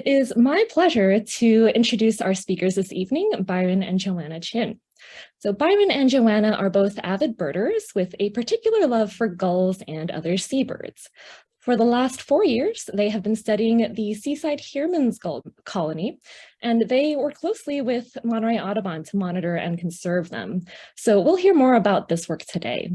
It is my pleasure to introduce our speakers this evening, Byron and Joanna Chin. So Byron and Joanna are both avid birders with a particular love for gulls and other seabirds. For the last 4 years, they have been studying the Seaside Heermann's gull colony, and they work closely with Monterey Audubon to monitor and conserve them. So we'll hear more about this work today.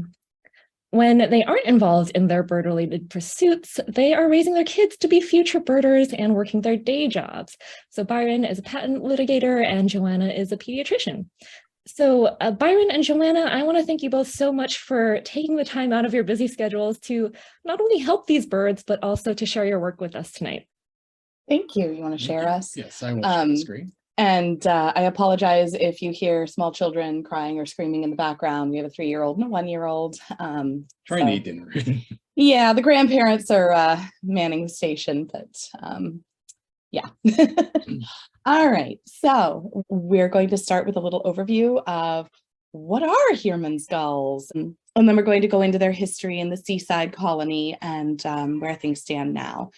When they aren't involved in their bird-related pursuits, they are raising their kids to be future birders and working their day jobs. So Byron is a patent litigator and Joanna is a pediatrician. So Byron and Joanna, I want to thank you both so much for taking the time out of your busy schedules to not only help these birds, but also to share your work with us tonight. Thank you. You want to share us? Yes, I will share the screen. And I apologize if you hear small children crying or screaming in the background. We have a 3-year-old and a 1-year-old. Trying to eat dinner. Yeah, the grandparents are manning the station, but yeah. All right, so we're going to start with a little overview of what are Heermann's gulls, and then we're going to go into their history in the Seaside colony and where things stand now.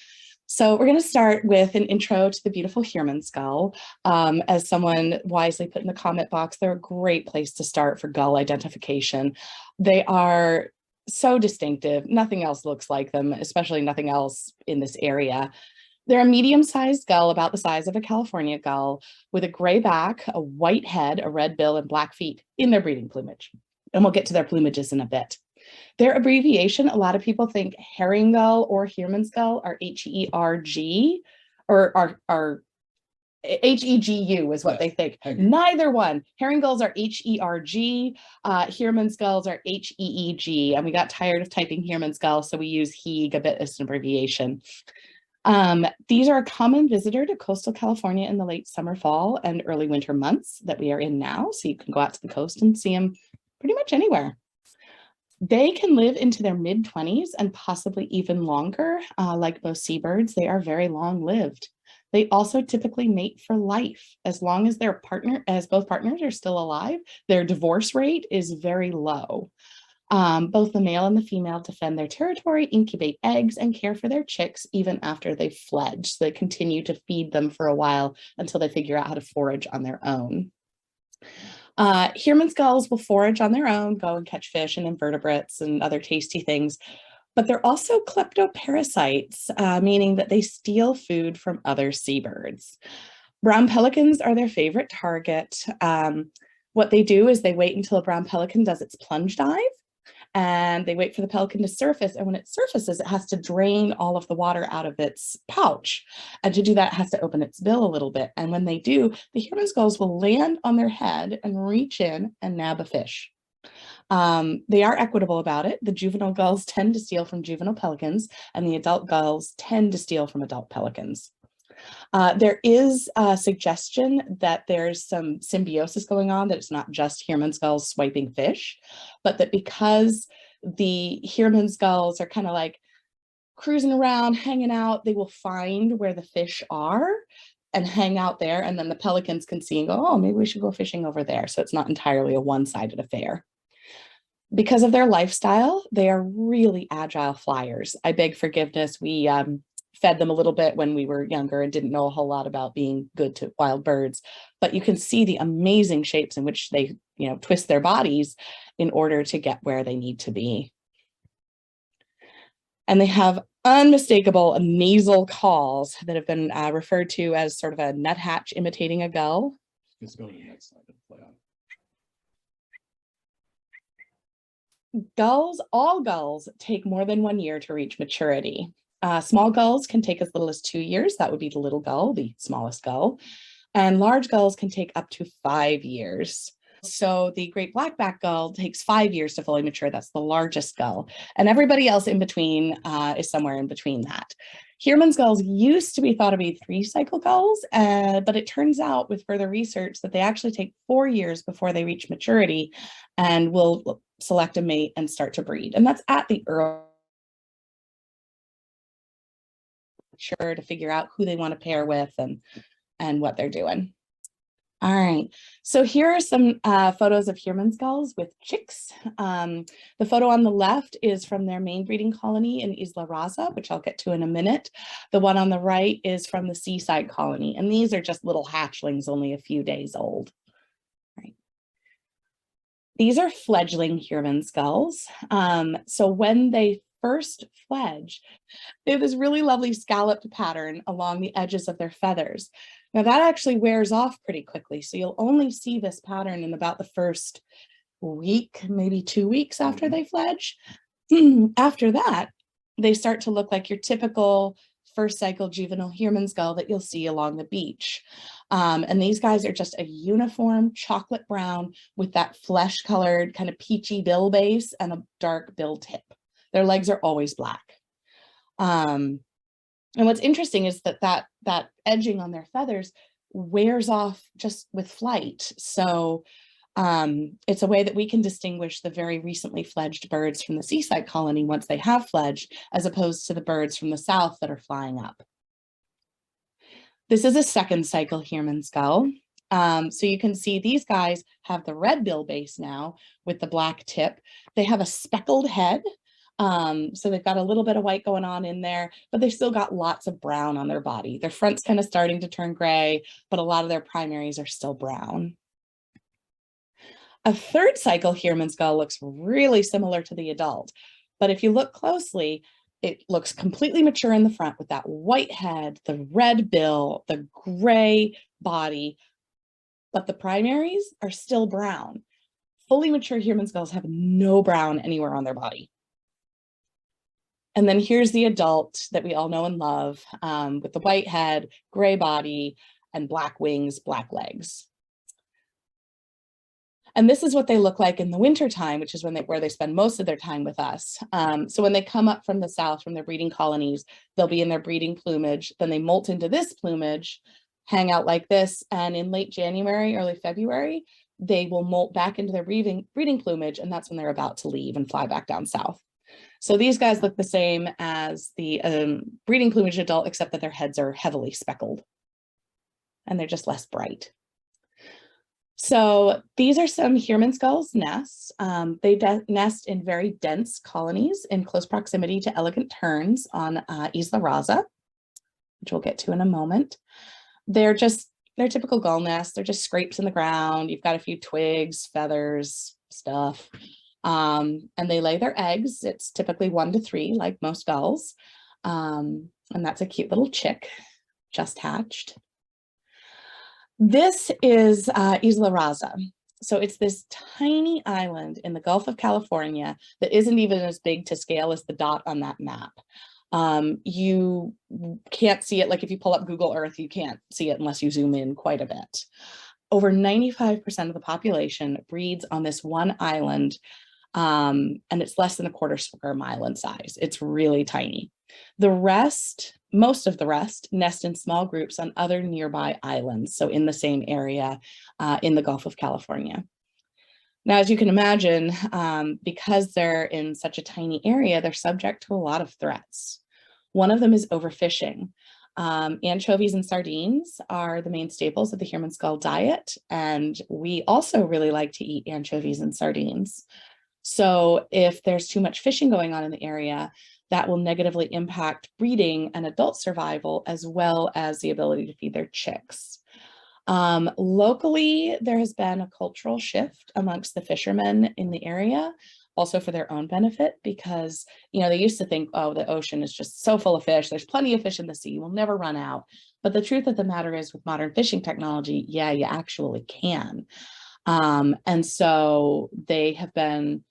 So we're going to start with an intro to the beautiful Heermann's gull. As someone wisely put in the comment box, they're a great place to start for gull identification. They are so distinctive. Nothing else looks like them, especially nothing else in this area. They're a medium-sized gull, about the size of a California gull, with a gray back, a white head, a red bill, and black feet in their breeding plumage. And we'll get to their plumages in a bit. Their abbreviation, a lot of people think herring gull or Heermann's gull are H-E-R-G, or are H-E-G-U is what they think. Neither one. Herring gulls are H-E-R-G, Heermann's gulls are H-E-E-G, and we got tired of typing Heermann's gull, so we use HEEG a bit as an abbreviation. These are a common visitor to coastal California in the late summer, fall, and early winter months that we are in now, so you can go out to the coast and see them pretty much anywhere. They can live into their mid-20s and possibly even longer. Like most seabirds, they are very long-lived. They also typically mate for life. As long as both partners are still alive, their divorce rate is very low. Both the male and the female defend their territory, incubate eggs, and care for their chicks even after they've fledged. So they continue to feed them for a while until they figure out how to forage on their own. Heermann's gulls will forage on their own, go and catch fish and invertebrates and other tasty things, but they're also kleptoparasites, meaning that they steal food from other seabirds. Brown pelicans are their favorite target. What they do is they wait until a brown pelican does its plunge dive, and they wait for the pelican to surface. And when it surfaces, it has to drain all of the water out of its pouch. And to do that, it has to open its bill a little bit. And when they do, the Heermann's gulls will land on their head and reach in and nab a fish. They are equitable about it. The juvenile gulls tend to steal from juvenile pelicans, and the adult gulls tend to steal from adult pelicans. There is a suggestion that there's some symbiosis going on, that it's not just Heermann's gulls swiping fish, but that because the Heermann's gulls are kind of like cruising around, hanging out, they will find where the fish are and hang out there, and then the pelicans can see and go, oh, maybe we should go fishing over there. So it's not entirely a one-sided affair. Because of their lifestyle, they are really agile flyers. I beg forgiveness. We fed them a little bit when we were younger and didn't know a whole lot about being good to wild birds, but you can see the amazing shapes in which they, twist their bodies in order to get where they need to be. And they have unmistakable nasal calls that have been referred to as sort of a nuthatch imitating a gull. Let's go to the next slide and play on. All gulls take more than 1 year to reach maturity. Small gulls can take as little as 2 years. That would be the little gull, the smallest gull. And large gulls can take up to 5 years. So the great blackback gull takes 5 years to fully mature. That's the largest gull. And everybody else in between is somewhere in between that. Heermann's gulls used to be thought to be 3-cycle gulls, but it turns out with further research that they actually take 4 years before they reach maturity and will select a mate and start to breed. And that's at the early sure to figure out who they want to pair with and what they're doing. All right, so here are some photos of Heermann gulls with chicks. The photo on the left is from their main breeding colony in Isla Raza, which I'll get to in a minute. The one on the right is from the seaside colony, and these are just little hatchlings, only a few days old. Right. These are fledgling Heermann gulls. So when they first fledge, they have this really lovely scalloped pattern along the edges of their feathers. Now that actually wears off pretty quickly. So you'll only see this pattern in about the first week, maybe 2 weeks after they fledge. After that, they start to look like your typical first cycle juvenile Heermann gull that you'll see along the beach. And these guys are just a uniform chocolate brown with that flesh colored kind of peachy bill base and a dark bill tip. Their legs are always black. And what's interesting is that edging on their feathers wears off just with flight. So it's a way that we can distinguish the very recently fledged birds from the seaside colony once they have fledged, as opposed to the birds from the south that are flying up. This is a second cycle Heermann gull. So you can see these guys have the red bill base now with the black tip. They have a speckled head. So they've got a little bit of white going on in there, but they've still got lots of brown on their body. Their front's kind of starting to turn gray, but a lot of their primaries are still brown. A third cycle Heermann gull looks really similar to the adult, but if you look closely, it looks completely mature in the front with that white head, the red bill, the gray body, but the primaries are still brown. Fully mature Heermann gulls have no brown anywhere on their body. And then here's the adult that we all know and love, with the white head, gray body, and black wings, black legs. And this is what they look like in the wintertime, which is where they spend most of their time with us. So when they come up from the south, from their breeding colonies, they'll be in their breeding plumage. Then they molt into this plumage, hang out like this. And in late January, early February, they will molt back into their breeding plumage. And that's when they're about to leave and fly back down south. So these guys look the same as the breeding plumage adult, except that their heads are heavily speckled and they're just less bright. So these are some Heermann gulls' nests. They nest in very dense colonies in close proximity to elegant terns on Isla Raza, which we'll get to in a moment. They're typical gull nests. They're just scrapes in the ground. You've got a few twigs, feathers, stuff. And they lay their eggs. It's typically 1 to 3, like most gulls. And that's a cute little chick just hatched. This is Isla Raza. So it's this tiny island in the Gulf of California that isn't even as big to scale as the dot on that map. You can't see it, like if you pull up Google Earth, you can't see it unless you zoom in quite a bit. Over 95% of the population breeds on this one island, and it's less than a quarter square mile in size. It's really tiny. Most of the rest nest in small groups on other nearby islands, so in the same area in the Gulf of California. Now, as you can imagine, because they're in such a tiny area, they're subject to a lot of threats. One of them is overfishing. Anchovies and sardines are the main staples of the Heermann gull diet, and we also really like to eat anchovies and sardines. So if there's too much fishing going on in the area, that will negatively impact breeding and adult survival, as well as the ability to feed their chicks. Locally, there has been a cultural shift amongst the fishermen in the area, also for their own benefit, because, they used to think, oh, the ocean is just so full of fish. There's plenty of fish in the sea. We'll never run out. But the truth of the matter is, with modern fishing technology, yeah, you actually can. And so they have been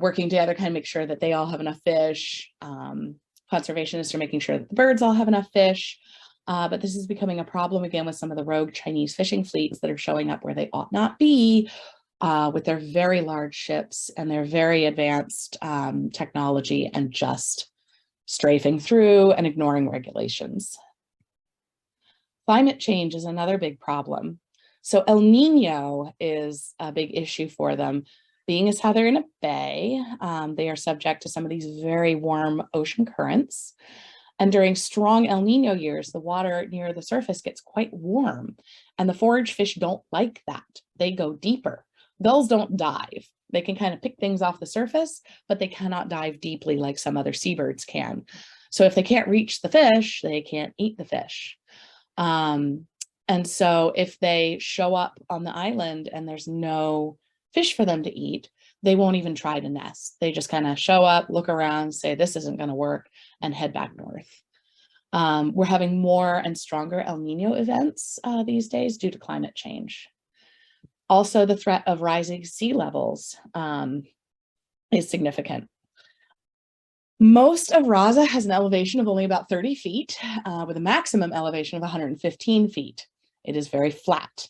working together, kind of make sure that they all have enough fish. Conservationists are making sure that the birds all have enough fish. But this is becoming a problem again with some of the rogue Chinese fishing fleets that are showing up where they ought not be, with their very large ships and their very advanced technology, and just strafing through and ignoring regulations. Climate change is another big problem. So El Nino is a big issue for them. Being as how they're in a bay, they are subject to some of these very warm ocean currents. And during strong El Nino years, the water near the surface gets quite warm. And the forage fish don't like that. They go deeper. Gulls don't dive. They can kind of pick things off the surface, but they cannot dive deeply like some other seabirds can. So if they can't reach the fish, they can't eat the fish. And so if they show up on the island and there's no fish for them to eat, they won't even try to nest. They just kind of show up, look around, say, this isn't going to work, and head back north. We're having more and stronger El Nino events these days due to climate change. Also, the threat of rising sea levels is significant. Most of Raza has an elevation of only about 30 feet, with a maximum elevation of 115 feet. It is very flat.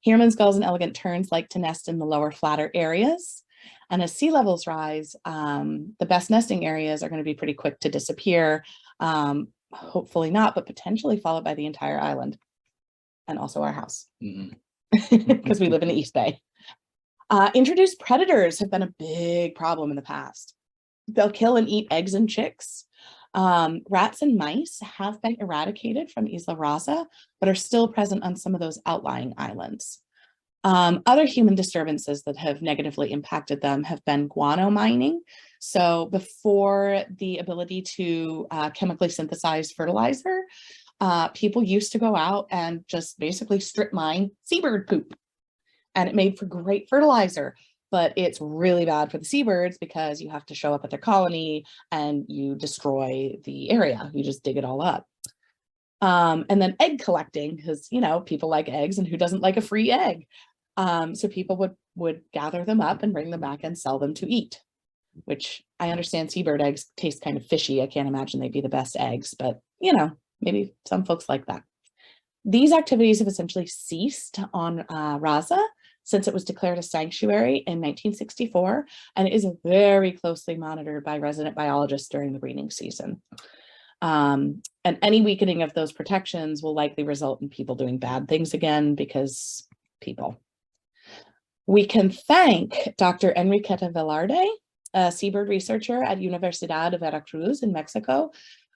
Heermann's gulls and elegant terns like to nest in the lower, flatter areas. And as sea levels rise, the best nesting areas are going to be pretty quick to disappear. Hopefully not, but potentially followed by the entire island and also our house, because we live in the East Bay. Introduced predators have been a big problem in the past. They'll kill and eat eggs and chicks. Rats and mice have been eradicated from Isla Raza, but are still present on some of those outlying islands. Other human disturbances that have negatively impacted them have been guano mining. So before the ability to chemically synthesize fertilizer, people used to go out and just basically strip mine seabird poop. And it made for great fertilizer, but it's really bad for the seabirds because you have to show up at their colony and you destroy the area. You just dig it all up. And then egg collecting, because, you know, people like eggs, and who doesn't like a free egg? So people would gather them up and bring them back and sell them to eat, which I understand seabird eggs taste kind of fishy. I can't imagine they'd be the best eggs, but, you know, maybe some folks like that. These activities have essentially ceased on Raza since it was declared a sanctuary in 1964, and it is very closely monitored by resident biologists during the breeding season. And any weakening of those protections will likely result in people doing bad things again, because people. We can thank Dr. Enriqueta Velarde, a seabird researcher at Universidad de Veracruz in Mexico,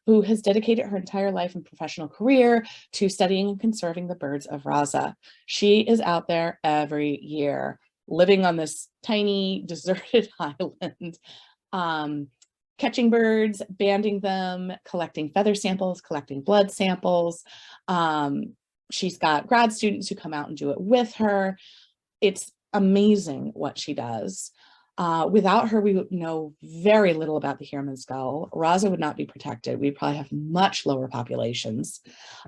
who has dedicated her entire life and professional career to studying and conserving the birds of Raza. She is out there every year, living on this tiny deserted island, catching birds, banding them, collecting feather samples, collecting blood samples. She's got grad students who come out and do it with her. It's amazing what she does. Without her, we would know very little about the Heermann's gull. Raza would not be protected. We'd probably have much lower populations.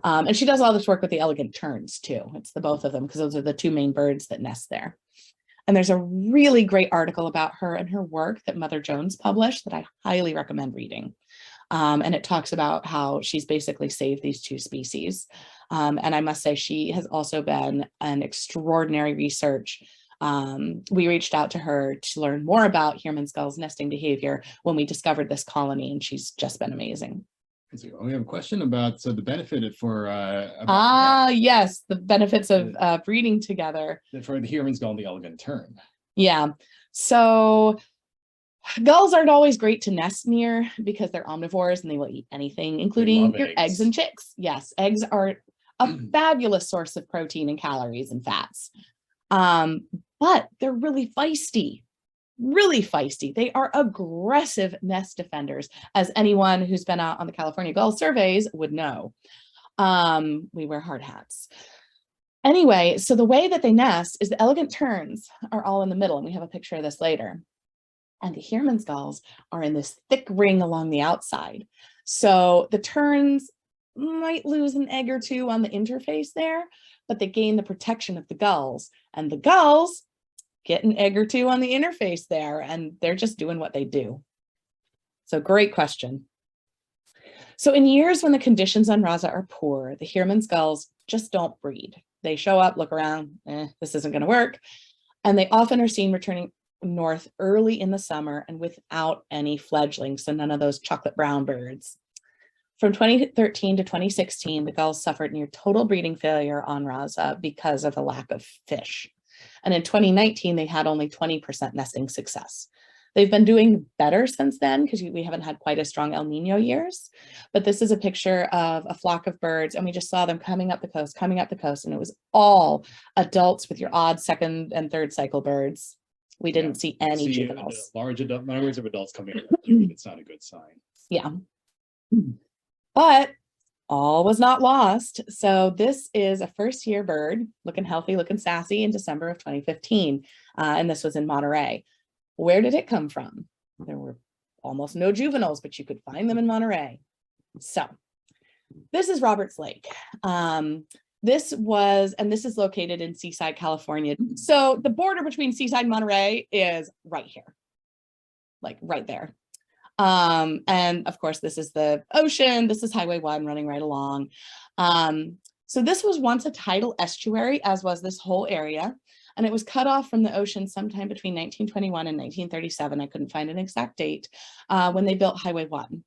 And she does all this work with the elegant terns too. It's the both of them, because those are the two main birds that nest there. And there's a really great article about her and her work that Mother Jones published that I highly recommend reading. And it talks about how she's basically saved these two species. And I must say, she has also been an extraordinary research. We reached out to her to learn more about Heermann's gull's nesting behavior when we discovered this colony, and she's just been amazing. So we have a question about the benefit for yes, the benefits of breeding together for the Heermann's gull and the elegant tern. Yeah, so gulls aren't always great to nest near because they're omnivores and they will eat anything, including your eggs and chicks. Yes, eggs are a fabulous source of protein and calories and fats. But they're really feisty. They are aggressive nest defenders, as anyone who's been out on the California Gull surveys would know. We wear hard hats. Anyway, so the way that they nest is the elegant terns are all in the middle, and we have a picture of this later. And the Heermann's gulls are in this thick ring along the outside. So the terns might lose an egg or two on the interface there, but they gain the protection of the gulls, and the gulls get an egg or two on the interface there, and they're just doing what they do. So great question. So in years when the conditions on Raza are poor, the Heermann's gulls just don't breed. They show up, look around, this isn't going to work. And they often are seen returning north early in the summer and without any fledglings, so none of those chocolate brown birds. From 2013 to 2016, the gulls suffered near total breeding failure on Raza because of a lack of fish. And in 2019, they had only 20% nesting success. They've been doing better since then because we haven't had quite as strong El Nino years. But this is a picture of a flock of birds, and we just saw them coming up the coast, and it was all adults with your odd second and third cycle birds. We didn't see any juveniles. Large numbers of adults coming in. It's not a good sign. Yeah. But all was not lost. So this is a first year bird, looking healthy, looking sassy, in December of 2015. And this was in Monterey. Where did it come from? There were almost no juveniles, but you could find them in Monterey. So this is Roberts Lake. This is located in Seaside, California. So the border between Seaside and Monterey is right here, like right there. And of course, this is the ocean. This is Highway 1 running right along. So this was once a tidal estuary, as was this whole area. And it was cut off from the ocean sometime between 1921 and 1937. I couldn't find an exact date when they built Highway 1.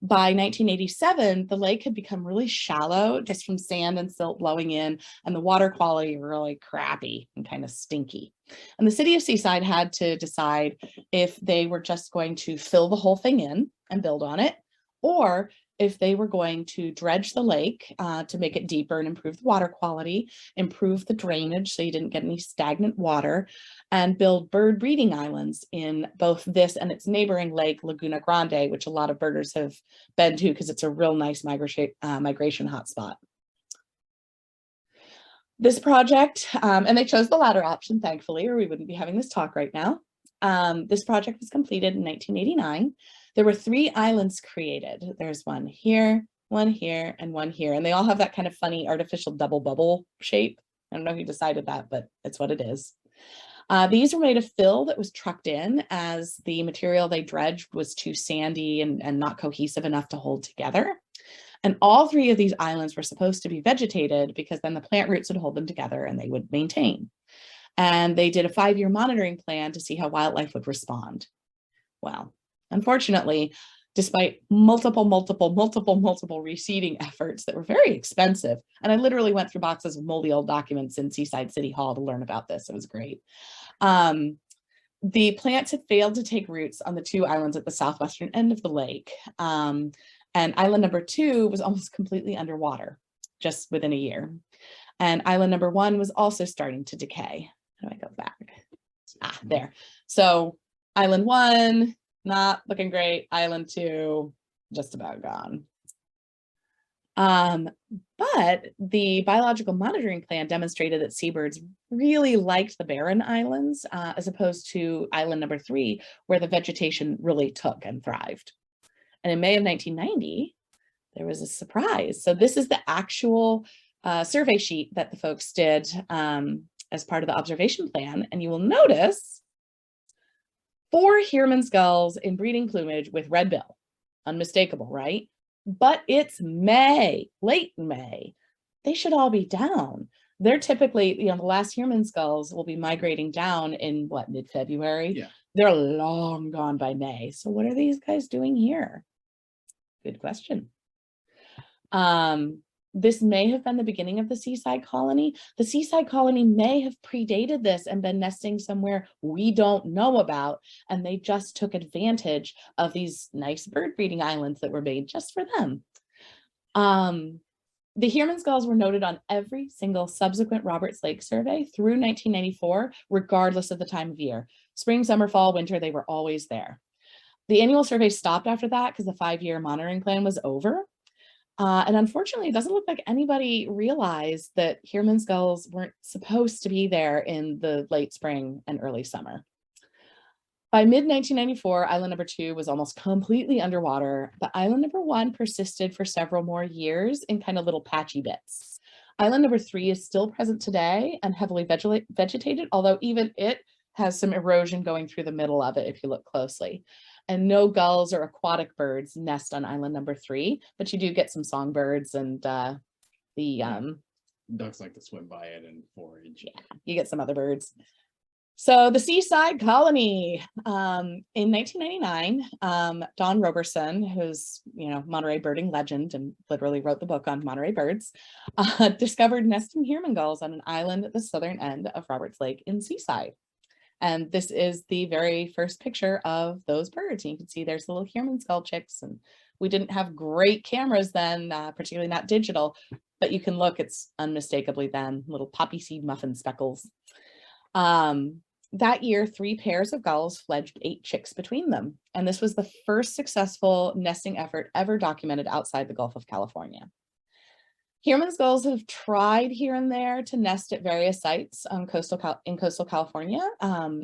By 1987, the lake had become really shallow just from sand and silt blowing in, and the water quality really crappy and kind of stinky. And the city of Seaside had to decide if they were just going to fill the whole thing in and build on it, or if they were going to dredge the lake to make it deeper and improve the water quality, improve the drainage so you didn't get any stagnant water, and build bird breeding islands in both this and its neighboring lake, Laguna Grande, which a lot of birders have been to because it's a real nice migration hotspot. This project, and they chose the latter option, thankfully, or we wouldn't be having this talk right now. This project was completed in 1989. There were 3 islands created. There's one here, and one here. And they all have that kind of funny artificial double bubble shape. I don't know who decided that, but it's what it is. These were made of fill that was trucked in, as the material they dredged was too sandy and not cohesive enough to hold together. And all 3 of these islands were supposed to be vegetated because then the plant roots would hold them together and they would maintain. And they did a 5-year monitoring plan to see how wildlife would respond. Well, unfortunately, despite multiple reseeding efforts that were very expensive, and I literally went through boxes of moldy old documents in Seaside City Hall to learn about this. It was great. The plants had failed to take roots on the 2 islands at the southwestern end of the lake. And island number 2 was almost completely underwater just within a year. And island number 1 was also starting to decay. How do I go back? There. So island 1, not looking great. Island 2, just about gone. But the biological monitoring plan demonstrated that seabirds really liked the barren islands as opposed to island number 3, where the vegetation really took and thrived. And in May of 1990, there was a surprise. So this is the actual survey sheet that the folks did as part of the observation plan. And you will notice 4 Heermann's gulls in breeding plumage with red bill. Unmistakable, right? But it's May, late May. They should all be down. They're typically, the last Heermann's gulls will be migrating down in what, mid-February? Yeah. They're long gone by May. So what are these guys doing here? Good question. This may have been the beginning of the Seaside colony. The Seaside colony may have predated this and been nesting somewhere we don't know about, and they just took advantage of these nice bird breeding islands that were made just for them. The Heermann's gulls were noted on every single subsequent Roberts Lake survey through 1994, regardless of the time of year. Spring, summer, fall, winter, they were always there. The annual survey stopped after that because the 5-year monitoring plan was over. And unfortunately, it doesn't look like anybody realized that Heermann's gulls weren't supposed to be there in the late spring and early summer. By mid-1994, island number 2 was almost completely underwater, but island number 1 persisted for several more years in kind of little patchy bits. Island number 3 is still present today and heavily vegetated, although even it has some erosion going through the middle of it if you look closely. And no gulls or aquatic birds nest on island number 3, but you do get some songbirds and Ducks like to swim by it and forage. Yeah, you get some other birds. So the Seaside colony, in 1999, Don Roberson, who's, Monterey birding legend and literally wrote the book on Monterey birds, discovered nesting Heermann gulls on an island at the southern end of Roberts Lake in Seaside. And this is the very first picture of those birds. And you can see there's little Human skull chicks, and we didn't have great cameras then, particularly not digital, but you can look, it's unmistakably them, little poppy seed muffin speckles. That year, 3 pairs of gulls fledged 8 chicks between them. And this was the first successful nesting effort ever documented outside the Gulf of California. Human gulls have tried here and there to nest at various sites on coastal California,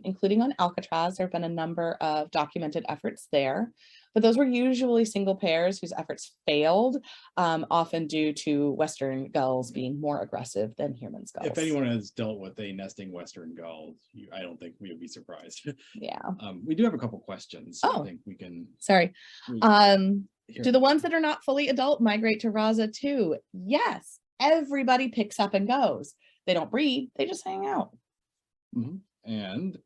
including on Alcatraz. There have been a number of documented efforts there, but those were usually single pairs whose efforts failed, often due to Western gulls being more aggressive than human gulls. If anyone has dealt with a nesting Western gull, I don't think we would be surprised. Yeah. We do have a couple questions. Oh. I think we can. Sorry. Here. Do the ones that are not fully adult migrate to Raza too? Yes. Everybody picks up and goes. They don't breed, they just hang out. Mhm. And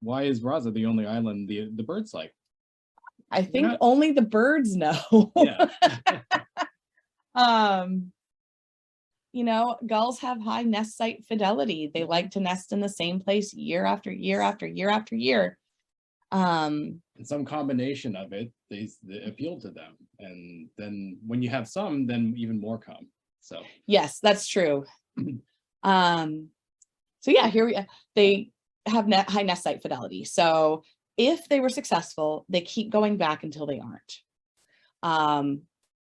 why is Raza the only island the birds like? I think not- only the birds know. Yeah. You know, gulls have high nest site fidelity. They like to nest in the same place year after year after year after year. And some combination of it, they appeal to them. And then when you have some, then even more come. So Yes, that's true. So yeah, here they have high nest site fidelity. So if they were successful, they keep going back until they aren't.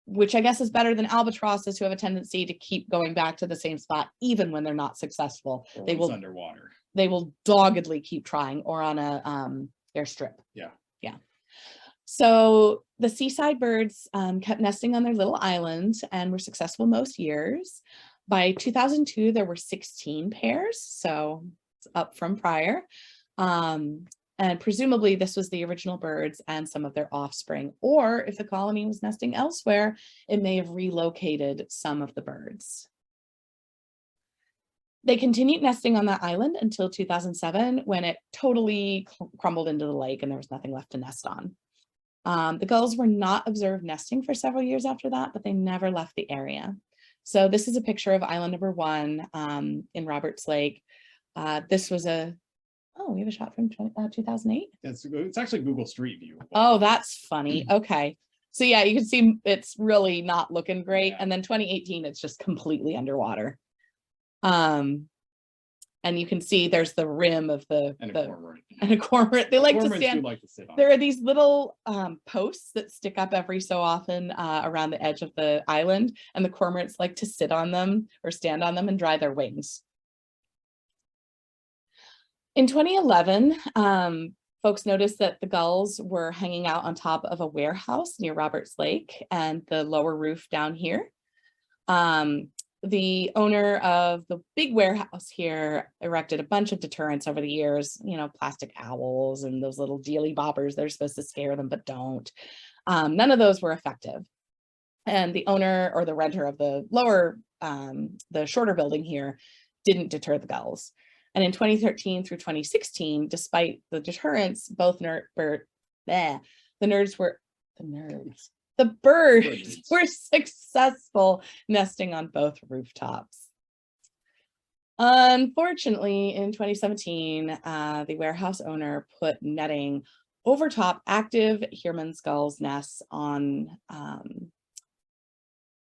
Which I guess is better than albatrosses, who have a tendency to keep going back to the same spot even when they're not successful. or They it's will underwater. they will doggedly keep trying, or on a airstrip. Yeah. Yeah. So the seaside birds kept nesting on their little islands and were successful most years. By 2002, there were 16 pairs, so it's up from prior. And presumably this was the original birds and some of their offspring, or if the colony was nesting elsewhere, it may have relocated some of the birds. They continued nesting on that island until 2007, when it totally crumbled into the lake and there was nothing left to nest on. The gulls were not observed nesting for several years after that, but they never left the area. So this is a picture of island number 1 in Roberts Lake. This was we have a shot from 2008. It's actually Google Street View. Oh, that's funny. Okay. So yeah, you can see it's really not looking great. Yeah. And then 2018, it's just completely underwater. And you can see there's the rim of And a cormorant. and a cormorant. They like to Cormorants stand. do like to sit on. There are these little posts that stick up every so often around the edge of the island, and the cormorants like to sit on them or stand on them and dry their wings. In 2011, folks noticed that the gulls were hanging out on top of a warehouse near Roberts Lake and the lower roof down here. The owner of the big warehouse here erected a bunch of deterrents over the years, you know, plastic owls and those little dealy boppers that are supposed to scare them, but don't. None of those were effective. And the owner or the renter of the lower, the shorter building here didn't deter the gulls. And in 2013 through 2016, despite the deterrents, both the birds were successful nesting on both rooftops. Unfortunately, in 2017, the warehouse owner put netting over top active Human gulls nests on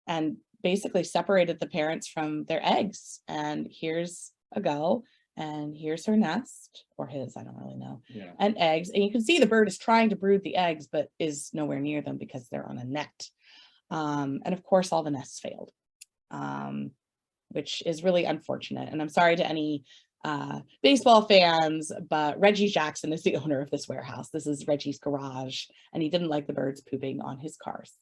and basically separated the parents from their eggs. And here's a gull, and here's her nest, or his, I don't really know. Yeah. And eggs, and you can see the bird is trying to brood the eggs, but is nowhere near them because they're on a net. And of course, all the nests failed, which is really unfortunate. And I'm sorry to any baseball fans, but Reggie Jackson is the owner of this warehouse. This is Reggie's garage, and he didn't like the birds pooping on his cars.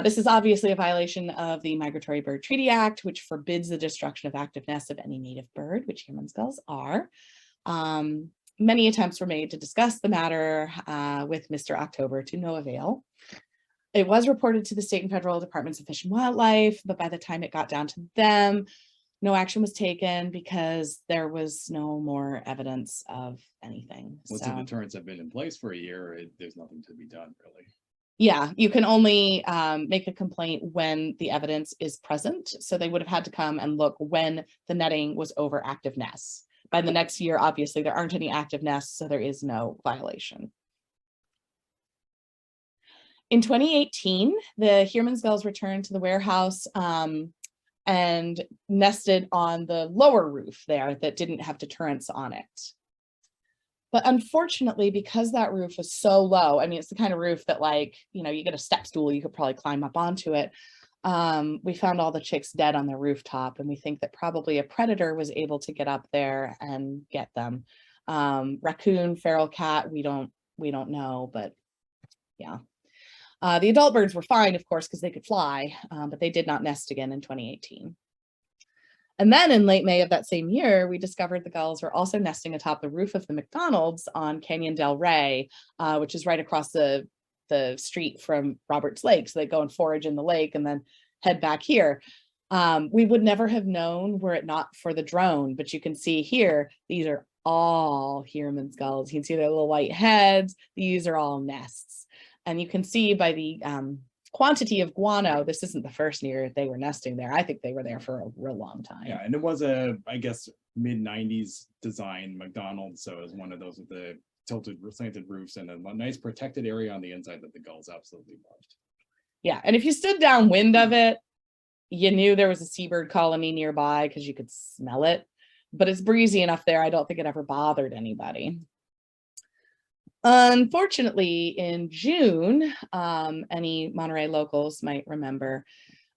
This is obviously a violation of the Migratory Bird Treaty Act, which forbids the destruction of active nests of any native bird, which human gulls are. Many attempts were made to discuss the matter with Mr. October to no avail. It was reported to the state and federal departments of Fish and Wildlife, but by the time it got down to them, no action was taken because there was no more evidence of anything. Once So- the deterrents have been in place for a year, there's nothing to be done, really. Yeah, you can only make a complaint when the evidence is present. So they would have had to come and look when the netting was over active nests. by the next year, obviously, there aren't any active nests, so there is no violation. In 2018, the Heermann's gulls returned to the warehouse and nested on the lower roof there that didn't have deterrents on it. But unfortunately, because that roof was so low, I mean, it's the kind of roof that, like, you know, you get a step stool, you could probably climb up onto it. We found all the chicks dead on the rooftop, and we think that probably a predator was able to get up there and get them. Raccoon, feral cat, we don't know, but yeah. The adult birds were fine, of course, because they could fly, but they did not nest again in 2018. And then in late May of that same year, we discovered the gulls were also nesting atop the roof of the McDonald's on Canyon del Rey, which is right across the street from Roberts Lake. So they go and forage in the lake and then head back here. We would never have known were it not for the drone, but you can see here, these are all Heermann's gulls. You can see their little white heads. These are all nests. And you can see by the quantity of guano, this isn't the first year they were nesting there. I think they were there for a real long time. Yeah, and it was a, I guess, mid-90s design McDonald's. So it was one of those with the tilted, slanted roofs and a nice protected area on the inside that the gulls absolutely loved. Yeah, and if you stood downwind of it, you knew there was a seabird colony nearby because you could smell it. But it's breezy enough there, I don't think it ever bothered anybody. Unfortunately, in June, any Monterey locals might remember,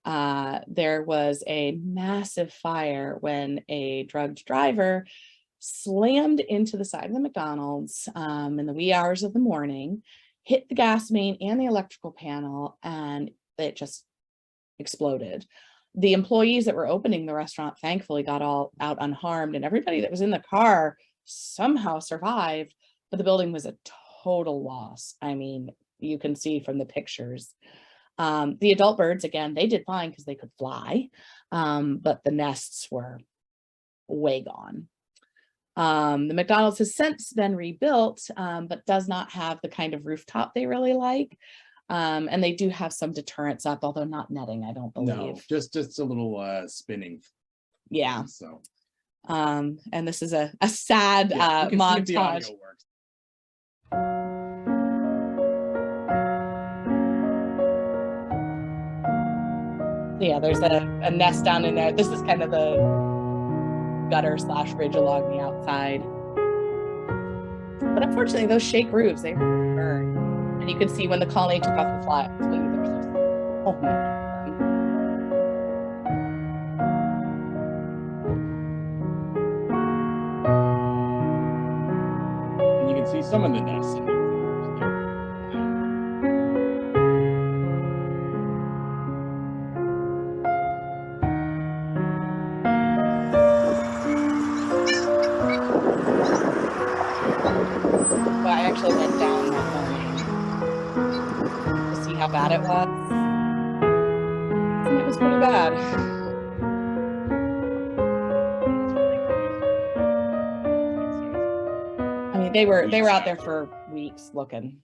there was a massive fire when a drugged driver slammed into the side of the McDonald's in the wee hours of the morning, hit the gas main and the electrical panel, and it just exploded. The employees that were opening the restaurant thankfully got all out unharmed, and everybody that was in the car somehow survived. But the building was a total loss. I mean, you can see from the pictures. The adult birds, again, they did fine because they could fly, but the nests were way gone. The McDonald's has since been rebuilt, but does not have the kind of rooftop they really like. And they do have some deterrents up, although not netting, I don't believe. No, just a little spinning. Yeah. So. And this is a sad Yeah, montage. Yeah, there's a nest down in there. This is kind of the gutter / ridge along the outside. But unfortunately, those shake roofs, they burn. And you can see when the colony took off the fly, there's just so many of them. And you can see some of the nests in there. But I actually went down that morning to see how bad it was. And it was pretty bad. I mean, they were out there for weeks looking.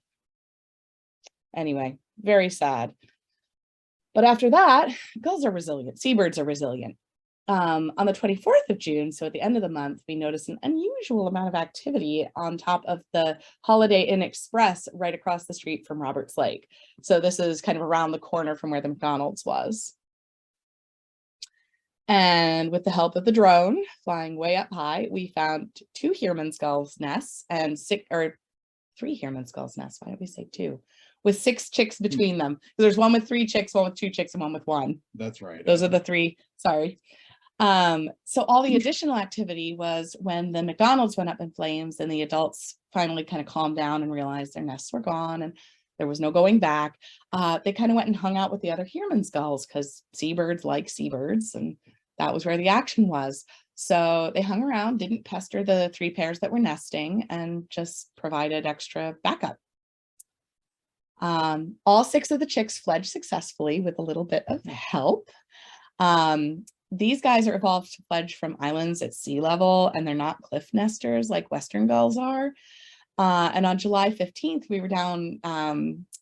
Anyway, very sad. But after that, gulls are resilient. Seabirds are resilient. On the 24th of June, so at the end of the month, we noticed an unusual amount of activity on top of the Holiday Inn Express right across the street from Roberts Lake. So this is kind of around the corner from where the McDonald's was. And with the help of the drone flying way up high, we found 2 Heermann's gulls nests and 3 Heermann's gulls nests. Why don't we say 2? With 6 chicks between them. There's one with 3 chicks, one with 2 chicks, and one with 1. That's right. Those are the 3. Sorry. So all the additional activity was when the McDonald's went up in flames and the adults finally kind of calmed down and realized their nests were gone and there was no going back. They kind of went and hung out with the other Heermann's gulls because seabirds like seabirds, and that was where the action was. So they hung around, didn't pester the 3 pairs that were nesting, and just provided extra backup. All 6 of the chicks fledged successfully with a little bit of help. These guys are evolved to fledge from islands at sea level, and they're not cliff nesters like Western gulls are. And on July 15th, we were down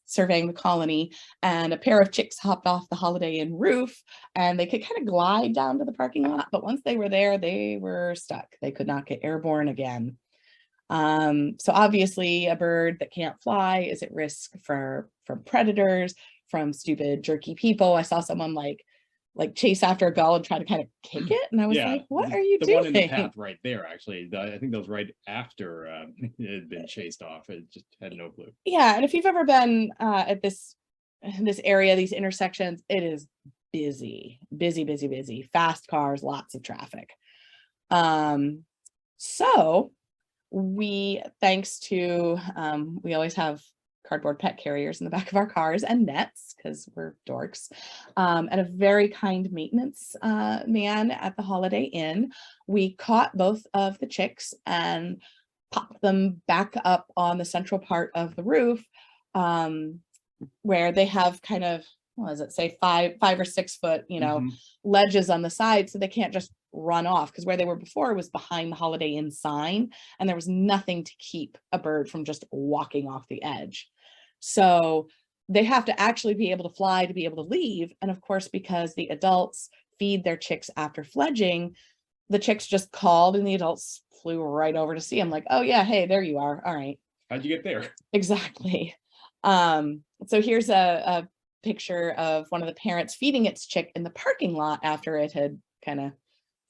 surveying the colony, and a pair of chicks hopped off the Holiday Inn roof, and they could kind of glide down to the parking lot. But once they were there, they were stuck. They could not get airborne again. So obviously a bird that can't fly is at risk from predators, from stupid jerky people. I saw someone like chase after a gull and try to kind of kick it. And I was like, what are you the doing? one in the path right there, actually. I think that was right after it had been chased off. It just had no clue. Yeah, and if you've ever been at this area, these intersections, it is busy, fast cars, lots of traffic. So we, thanks to, we always have cardboard pet carriers in the back of our cars and nets because we're dorks, and a very kind maintenance man at the Holiday Inn. We caught both of the chicks and popped them back up on the central part of the roof, where they have kind of, what does it say, 5 or 6 foot, ledges on the side, so they can't just run off, because where they were before was behind the Holiday Inn sign, and there was nothing to keep a bird from just walking off the edge. So they have to actually be able to fly to be able to leave. And of course, because the adults feed their chicks after fledging, the chicks just called and the adults flew right over to see them, like, oh yeah, hey, there you are. All right. How'd you get there? Exactly. So here's a picture of one of the parents feeding its chick in the parking lot after it had kind of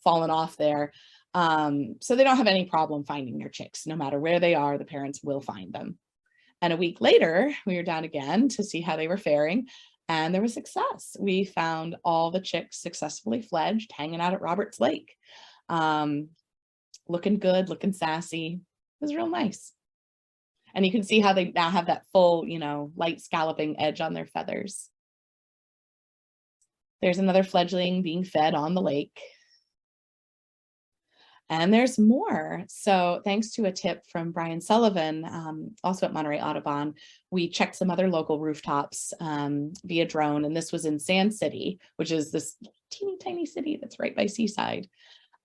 fallen off there. So they don't have any problem finding their chicks. No matter where they are, the parents will find them. And a week later, we were down again to see how they were faring, and there was success. We found all the chicks successfully fledged, hanging out at Roberts Lake. Looking good, looking sassy. It was real nice. And you can see how they now have that full, light scalloping edge on their feathers. There's another fledgling being fed on the lake. And there's more. So thanks to a tip from Brian Sullivan, also at Monterey Audubon, we checked some other local rooftops via drone. And this was in Sand City, which is this teeny tiny city that's right by Seaside.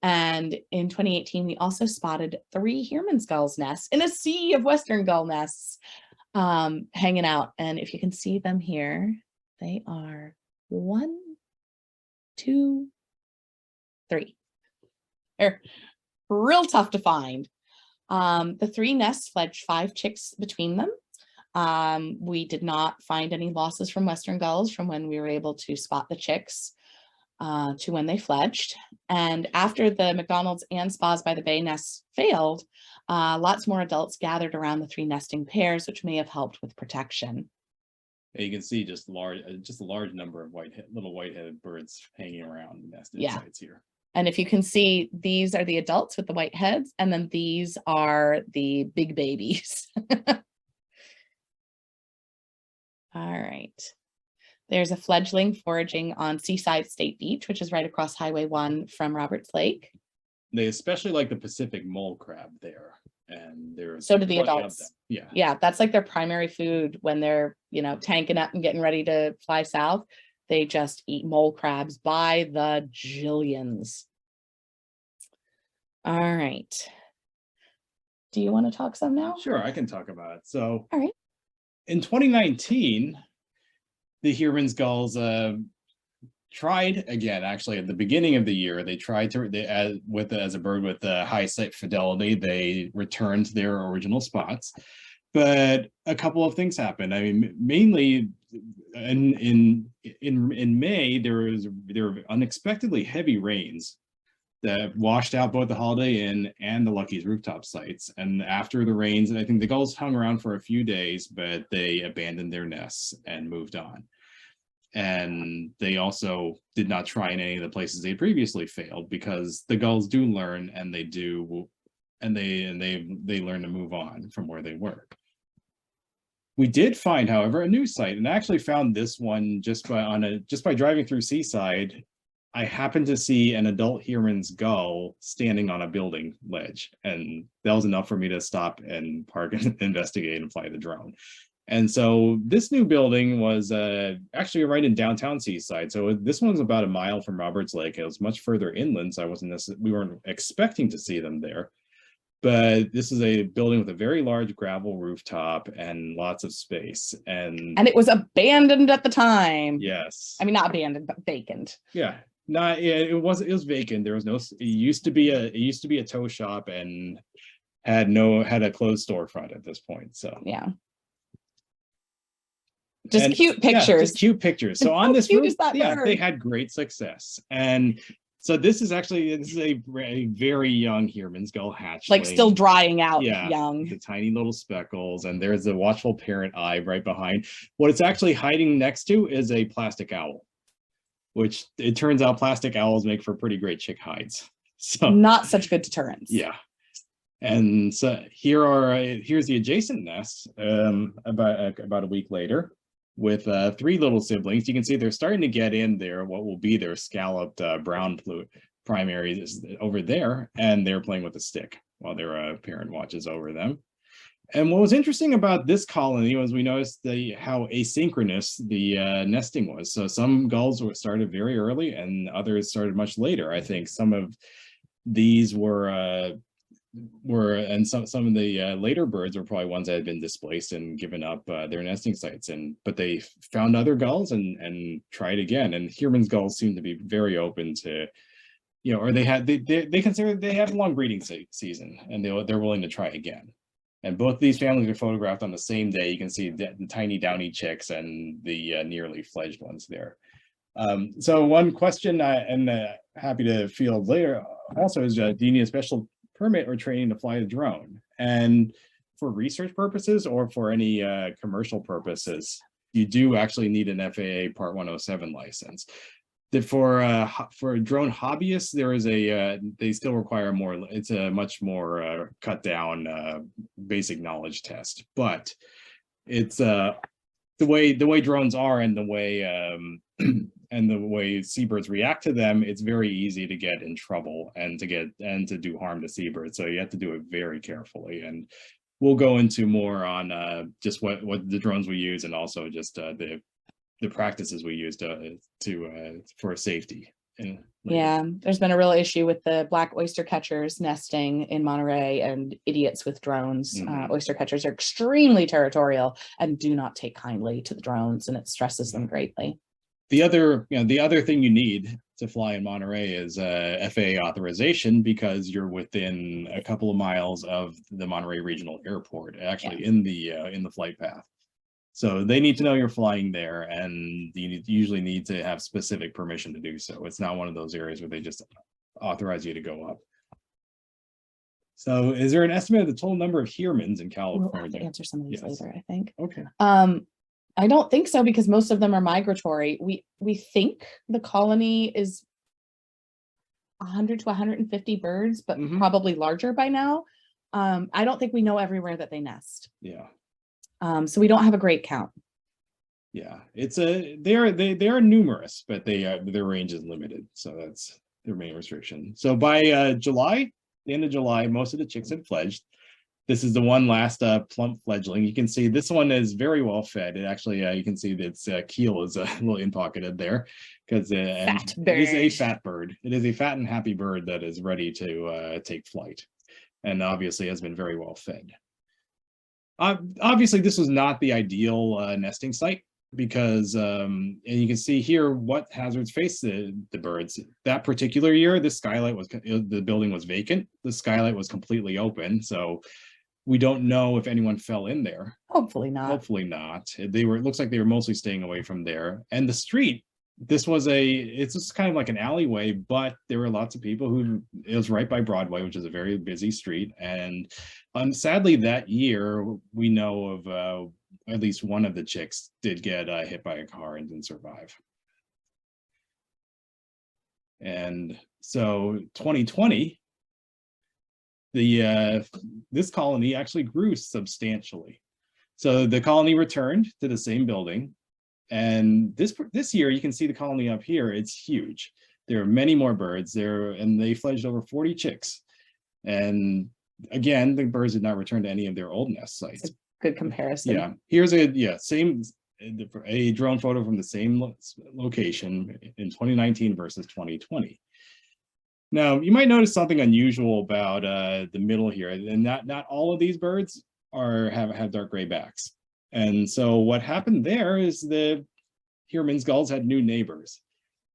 And in 2018, we also spotted 3 Heermann's gulls nests in a sea of Western gull nests hanging out. And if you can see them here, they are 1, 2, 3. They're real tough to find. The 3 nests fledged 5 chicks between them. We did not find any losses from Western gulls from when we were able to spot the chicks to when they fledged. And after the McDonald's and Spas by the Bay nests failed, lots more adults gathered around the 3 nesting pairs, which may have helped with protection. You can see just a large number of little white-headed birds hanging around the nested sites here. And if you can see, these are the adults with the white heads, and then these are the big babies. All right. There's a fledgling foraging on Seaside State Beach, which is right across Highway 1 from Roberts Lake. They especially like the Pacific mole crab there. And there's so do the adults. Yeah, that's like their primary food when they're, tanking up and getting ready to fly south. They just eat mole crabs by the jillions. All right. Do you want to talk some now? Sure, I can talk about it. So, all right. In 2019, the Heermann's gulls tried again. Actually, at the beginning of the year, they tried to as a bird with high site fidelity. They returned to their original spots, but a couple of things happened. I mean, mainly in May, there were unexpectedly heavy rains that washed out both the Holiday Inn and the Lucky's rooftop sites. And after the rains, I think the gulls hung around for a few days, but they abandoned their nests and moved on. And they also did not try in any of the places they previously failed, because the gulls do learn, and they learn to move on from where they were. We did find, however, a new site, and I actually found this one just by driving through Seaside. I happened to see an adult Heermann's gull standing on a building ledge, and that was enough for me to stop and park and investigate and fly the drone. And so this new building was actually right in downtown Seaside. So this one's about a mile from Roberts Lake. It was much further inland, so we weren't expecting to see them there. but this is a building with a very large gravel rooftop and lots of space. And And it was abandoned at the time. yes, I mean, not abandoned, but vacant. yeah, not yeah, it was vacant. There was no. It used to be a tow shop and had a closed storefront at this point. So Yeah. Just and, cute yeah, pictures. just cute pictures. So How on this cute roof, is that yeah, they bird? had great success. And so this is a very young Heermann's gull hatchling. Like still drying out, Yeah, young. the tiny little speckles, and there's the watchful parent eye right behind. What it's actually hiding next to is a plastic owl, which it turns out plastic owls make for pretty great chick hides. So Not such good deterrents. yeah. And so here's the adjacent nest about a week later with 3 little siblings. You can see they're starting to get in there, what will be their scalloped brown primaries over there, and they're playing with a stick while their parent watches over them. And what was interesting about this colony was we noticed how asynchronous the nesting was. So some gulls started very early and others started much later. I think some of these were and some of the later birds were probably ones that had been displaced and given up their nesting sites, but they found other gulls and tried again. And Heermann's gulls seem to be very open to, or they consider they have a long breeding season, and they're willing to try again. And both these families are photographed on the same day. You can see the tiny downy chicks and the nearly fledged ones there. So one question I'm happy to field later also is, do you need a special permit or training to fly a drone? And for research purposes or for any commercial purposes, you do actually need an FAA Part 107 license. For drone hobbyists, there is they still require it's a much more cut down basic knowledge test, but it's the way drones are and the way and the way seabirds react to them, it's very easy to get in trouble and to do harm to seabirds. So you have to do it very carefully. And we'll go into more on just what the drones we use, and also just the practices we use for safety. Yeah, there's been a real issue with the black oyster catchers nesting in Monterey and idiots with drones. Oyster catchers are extremely territorial and do not take kindly to the drones, and it stresses them greatly. The other thing you need to fly in Monterey is FAA authorization, because you're within a couple of miles of the Monterey Regional Airport, actually in the flight path. So they need to know you're flying there, and you usually need to have specific permission to do so. It's not one of those areas where they just authorize you to go up. So is there an estimate of the total number of Heermanns in California? We'll have to answer some of these later, I think. Okay. I don't think so, because most of them are migratory. We think the colony is 100 to 150 birds, but probably larger by now. I don't think we know everywhere that they nest. Yeah. So we don't have a great count. Yeah, they are numerous, but their range is limited, so that's their main restriction. So by the end of July, most of the chicks had fledged. This is the one last plump fledgling. You can see this one is very well fed. It actually, you can see that its keel is a little in-pocketed there, because it is a fat bird. It is a fat and happy bird that is ready to take flight, and obviously has been very well fed. Obviously, this was not the ideal nesting site, because and you can see here what hazards face the birds. That particular year, the building was vacant. The skylight was completely open, so we don't know if anyone fell in there. Hopefully not. Hopefully not. It looks like they were mostly staying away from there. And the street, it's just kind of like an alleyway, but there were lots of people it was right by Broadway, which is a very busy street. And sadly, that year, we know of at least one of the chicks did get hit by a car and didn't survive. And so 2020, this colony actually grew substantially. So the colony returned to the same building. And this year, you can see the colony up here. It's huge. There are many more birds there, and they fledged over 40 chicks. And again, the birds did not return to any of their old nest sites. Good comparison. Yeah, here's a drone photo from the same location in 2019 versus 2020. Now, you might notice something unusual about the middle here, and not all of these birds have dark gray backs. And so what happened there is the Heermann's gulls had new neighbors,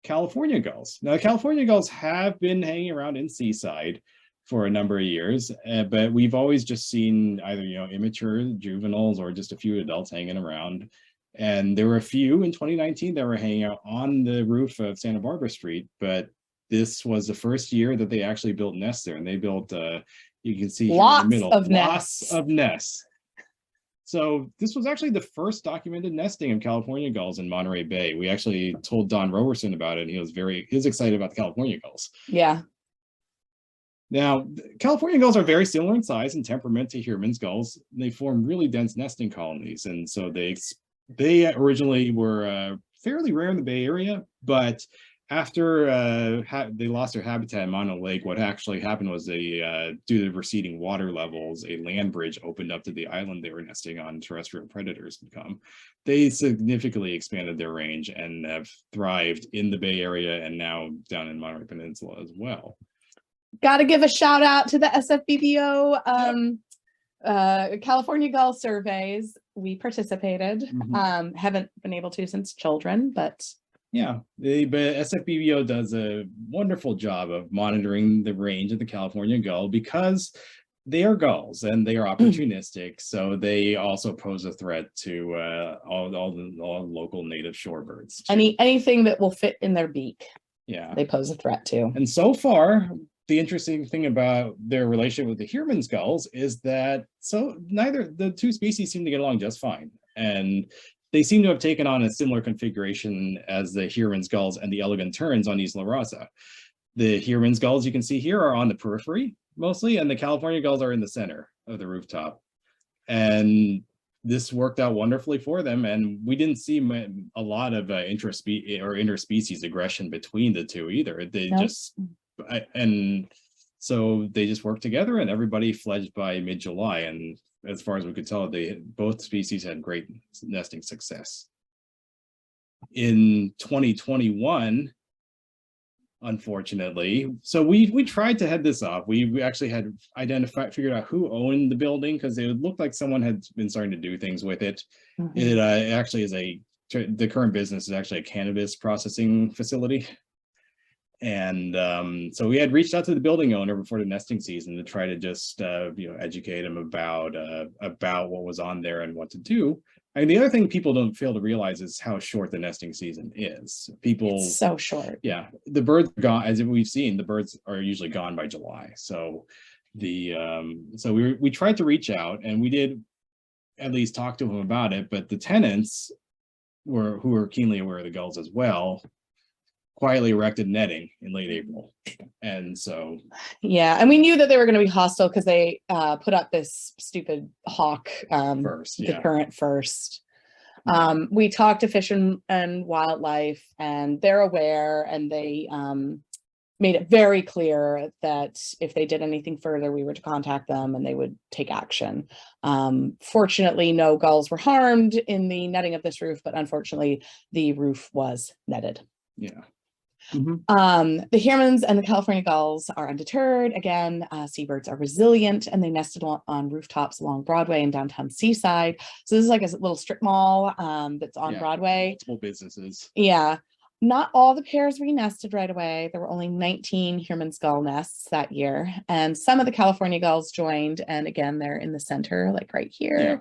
California gulls. Now, California gulls have been hanging around in Seaside for a number of years, but we've always just seen either, immature juveniles or just a few adults hanging around. And there were a few in 2019 that were hanging out on the roof of Santa Barbara Street, but this was the first year that they actually built nests there, and they built, you can see here in Lots the middle, of lots nests. of nests. So this was actually the first documented nesting of California gulls in Monterey Bay. We actually told Don Roberson about it, and he was excited about the California gulls. Yeah. Now, California gulls are very similar in size and temperament to Heermann's gulls. They form really dense nesting colonies, and so they originally were fairly rare in the Bay Area, but after they lost their habitat in Mono Lake, what actually happened was due to receding water levels, a land bridge opened up to the island they were nesting on. Terrestrial predators would come. They significantly expanded their range and have thrived in the Bay Area and now down in Monterey Peninsula as well. Got to give a shout out to the SFBBO California Gull surveys. We participated. Haven't been able to since children, but yeah, but SFBBO does a wonderful job of monitoring the range of the California gull because they are gulls and they are opportunistic. So they also pose a threat to all local native shorebirds. Anything that will fit in their beak, yeah, they pose a threat to. And so far, the interesting thing about their relationship with the Heermann's gulls is that neither the two species seem to get along just fine. And they seem to have taken on a similar configuration as the Heermann's gulls and the elegant terns on Isla Raza. The Heermann's gulls you can see here are on the periphery mostly, and the California gulls are in the center of the rooftop. And this worked out wonderfully for them, and we didn't see a lot of interspecies aggression between the two either. So they just worked together, and everybody fledged by mid-July. And as far as we could tell, both species had great nesting success. In 2021, unfortunately, so we tried to head this off. We actually had figured out who owned the building because it looked like someone had been starting to do things with it. It actually is the current business is actually a cannabis processing facility. And so we had reached out to the building owner before the nesting season to try to just educate him about what was on there and what to do. And the other thing people don't fail to realize is how short the nesting season is. It's so short. Yeah, the birds are gone, as we've seen. The birds are usually gone by July. So we tried to reach out, and we did at least talk to him about it. But the tenants who were keenly aware of the gulls as well, quietly erected netting in late April. And so yeah, and we knew that they were going to be hostile because they put up this stupid hawk deterrent first. We talked to Fish and Wildlife, and they're aware, and they made it very clear that if they did anything further, we were to contact them and they would take action. Fortunately, no gulls were harmed in the netting of this roof, but unfortunately the roof was netted. Yeah. The Heermann's and the California gulls are undeterred. Again, seabirds are resilient, and they nested on rooftops along Broadway and downtown Seaside. So this is like a little strip mall that's on Broadway. Multiple businesses. Yeah. Not all the pairs re-nested right away. There were only 19 Heermann's gull nests that year, and some of the California gulls joined. And again, they're in the center, like right here.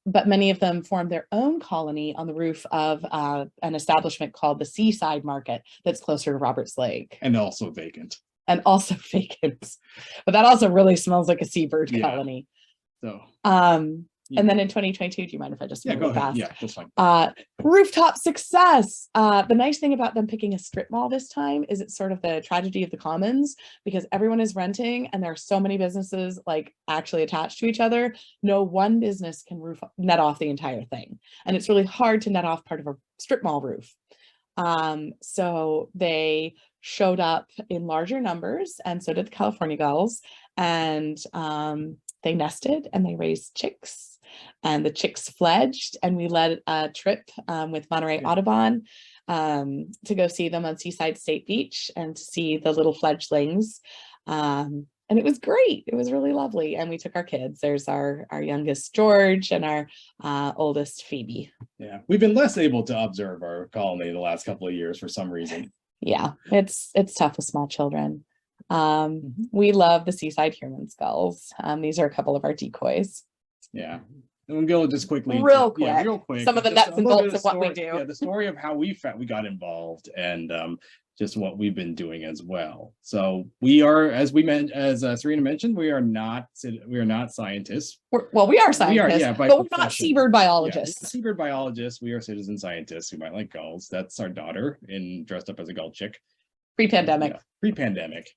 But many of them formed their own colony on the roof of an establishment called the Seaside Market that's closer to Roberts Lake. And also vacant. But that also really smells like a seabird colony. So. And then in 2022, do you mind if I just go ahead? fast? Yeah, that's fine. Rooftop success. The nice thing about them picking a strip mall this time is it's sort of the tragedy of the commons, because everyone is renting and there are so many businesses like actually attached to each other. No one business can net off the entire thing. And it's really hard to net off part of a strip mall roof. So they showed up in larger numbers, and so did the California gulls. And they nested and they raised chicks. and the chicks fledged, and we led a trip with Monterey Audubon to go see them on Seaside State Beach and to see the little fledglings. And it was great. It was really lovely. And we took our kids. There's our youngest George and our oldest Phoebe. Yeah, we've been less able to observe our colony the last couple of years for some reason. Yeah, it's tough with small children. We love the Seaside Huron Gulls. These are a couple of our decoys. Yeah. And we'll go just quickly. Real quick. Yeah, real quick. Some of the Just nuts a and little bolts bit of what we story- do. Yeah, the story of how we got involved and just what we've been doing as well. So we are, as Serena mentioned, we are not scientists. We are scientists, yeah, by but we're not profession. seabird Yeah, biologists. seabird biologists. We are citizen scientists who might like gulls. That's our daughter dressed up as a gull chick. Pre-pandemic. Yeah, pre-pandemic.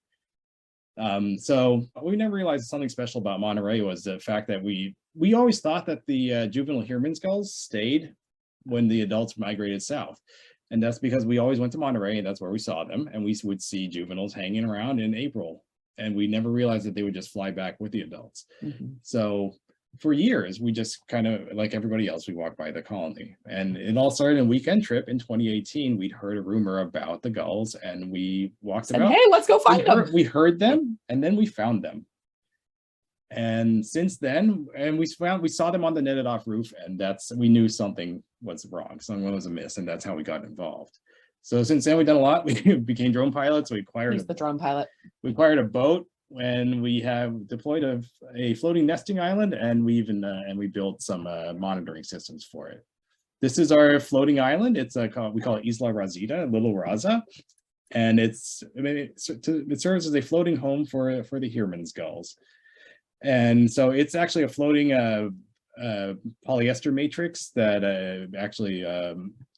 So we never realized something special about Monterey was the fact that we always thought that the juvenile Heermann's gulls stayed when the adults migrated south. And that's because we always went to Monterey and that's where we saw them. And we would see juveniles hanging around in April. And we never realized that they would just fly back with the adults. So for years, we just kind of, like everybody else, we walked by the colony. And it all started in a weekend trip in 2018. We'd heard a rumor about the gulls and we walked And about. hey, let's go find them. We heard them and then we found them. And since then, and we saw them on the netted off roof, and we knew something was wrong, something was amiss, and that's how we got involved. So since then, we've done a lot. We became drone pilots. We acquired He's the drone pilot. We acquired a boat, and we have deployed a floating nesting island, and we built some monitoring systems for it. This is our floating island. It's we call it Isla Rosita, Little Raza, and it serves as a floating home for the Heermann's gulls. And so it's actually a floating polyester matrix that actually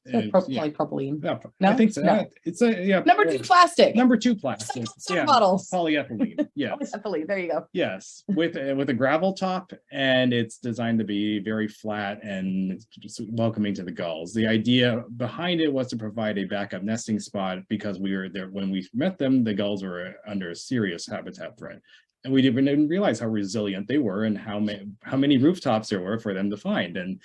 Polypropylene. yeah, No? I think so. No. It's a Number 2 plastic. Number 2 plastic. Some bottles. Polyethylene. Yes. Polyethylene. There you go. Yes, with a gravel top, and it's designed to be very flat and just welcoming to the gulls. The idea behind it was to provide a backup nesting spot because we were there when we met them. The gulls were under a serious habitat threat. And we didn't even realize how resilient they were and how many rooftops there were for them to find. And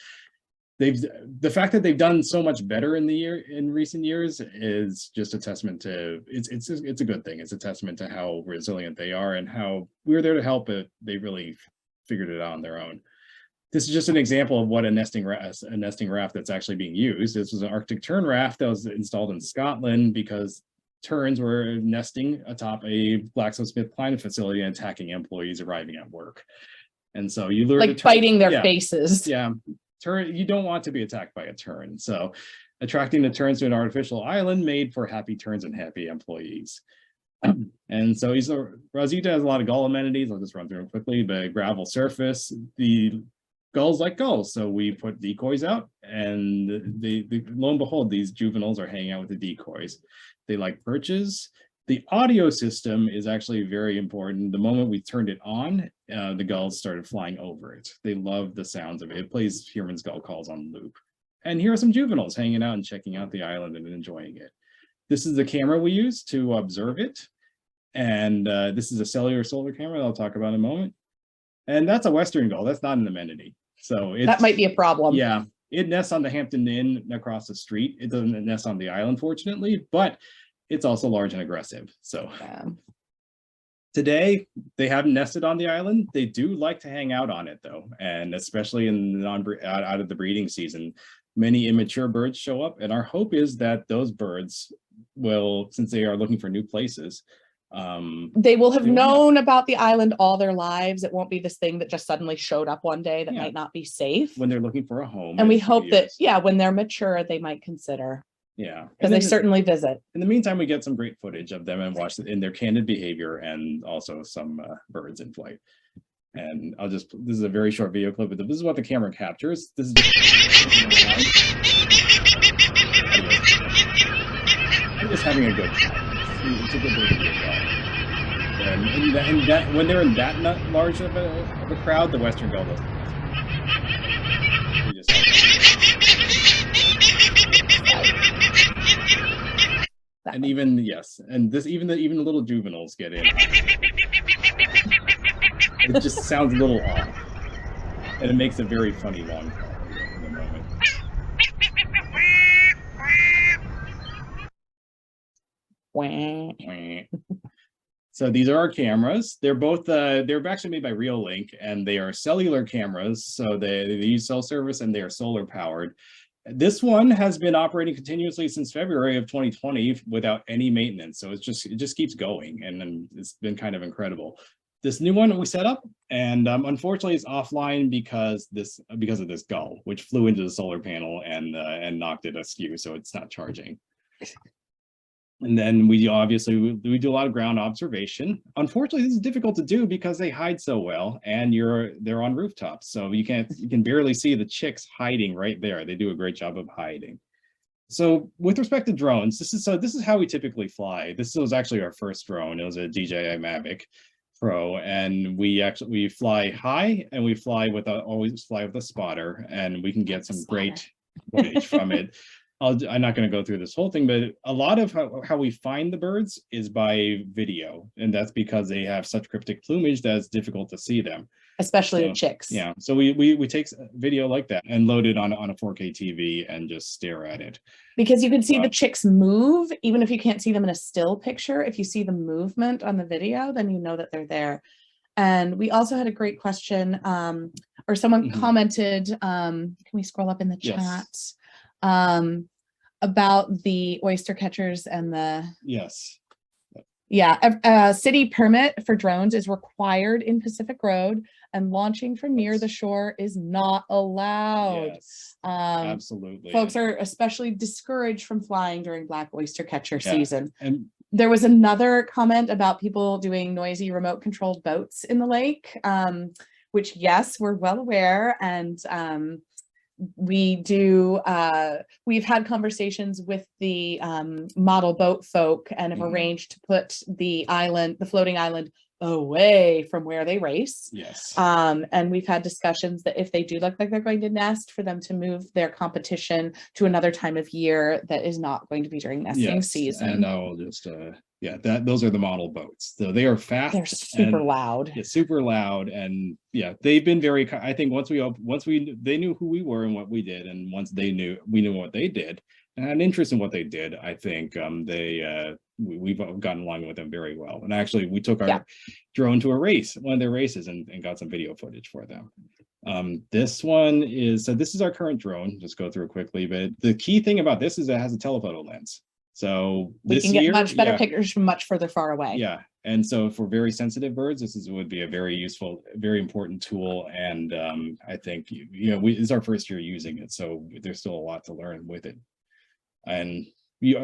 the fact that they've done so much better in recent years is just a testament to it's a good thing. It's a testament to how resilient they are and how we were there to help it. They really figured it out on their own. This is just an example of what a nesting raft that's actually being used. This was an Arctic tern raft that was installed in Scotland because terns were nesting atop a GlaxoSmithKline facility and attacking employees arriving at work. And so you learn Like biting their faces. Yeah, you don't want to be attacked by a tern. So attracting the terns to an artificial island made for happy terns and happy employees. And so Isla Rosita has a lot of gull amenities. I'll just run through them quickly. But gravel surface, the gulls like gulls. So we put decoys out and lo and behold, these juveniles are hanging out with the decoys. They like perches. The audio system is actually very important. The moment we turned it on, the gulls started flying over it. They love the sounds of it. It plays Heermann's gull calls on loop. And here are some juveniles hanging out and checking out the island and enjoying it. This is the camera we use to observe it. And this is a cellular solar camera that I'll talk about in a moment. And that's a Western gull. That's not an amenity. So that might be a problem. Yeah. It nests on the Hampton Inn across the street. It doesn't nest on the island, fortunately, but it's also large and aggressive. So today they haven't nested on the island. They do like to hang out on it though. And especially in out of the breeding season, many immature birds show up. And our hope is that those birds will, since they are looking for new places, they will have known about the island all their lives. It won't be this thing that just suddenly showed up one day that might not be safe. When they're looking for a home. And we hope that, when they're mature, they might consider. Yeah. Because they certainly visit. In the meantime, we get some great footage of them and watch in their candid behavior and also some birds in flight. And this is a very short video clip, but this is what the camera captures. This is I'm just having a good time. It's a good way to be a gull. And that when they're in that large of a crowd, the Western gull doesn't. And even even the little juveniles get in. It just sounds a little off. and it makes a very funny long call in the moment. So these are our cameras. They're both they're actually made by Reolink, and they are cellular cameras. So they use cell service and they are solar powered. This one has been operating continuously since February of 2020 without any maintenance. So it just keeps going, and then it's been kind of incredible. This new one we set up, and unfortunately it's offline because of this gull, which flew into the solar panel and knocked it askew. So it's not charging. And then we obviously we do a lot of ground observation. Unfortunately, this is difficult to do because they hide so well, and they're on rooftops, so you can barely see the chicks hiding right there. They do a great job of hiding. So with respect to drones, this is how we typically fly. This was actually our first drone. It was a DJI Mavic Pro, and we fly high, and we always fly with a spotter, and we can get some great footage from it. I'm not going to go through this whole thing, but a lot of how we find the birds is by video, and that's because they have such cryptic plumage that it's difficult to see them, especially the chicks. Yeah, so we take video like that and load it on a 4K TV and just stare at it, because you can see the chicks move even if you can't see them in a still picture. If you see the movement on the video, then you know that they're there. And we also had a great question, or someone commented, can we scroll up in the chat? Yes. About the oyster catchers and the city permit for drones is required in Pacific Road, and launching from near the shore is not allowed. Yes, absolutely. Folks are especially discouraged from flying during black oyster catcher season. And there was another comment about people doing noisy remote controlled boats in the lake, which yes, we're well aware, and we do we've had conversations with the model boat folk and have arranged to put the floating island away from where they race. Yes. And we've had discussions that if they do look like they're going to nest, for them to move their competition to another time of year that is not going to be during nesting season. And I will just those are the model boats. So they are fast. They're super loud. Yeah, super loud, and they've been very. I think they knew who we were and what we did, and once we knew what they did and had an interest in what they did, I think we've gotten along with them very well. And actually, we took our drone to one of their races, and got some video footage for them. This is our current drone. Just go through it quickly, but the key thing about this is it has a telephoto lens. So we can get much better pictures from much further far away. Yeah, and so for very sensitive birds, would be a very useful, very important tool. And I think this is our first year using it, so there's still a lot to learn with it. And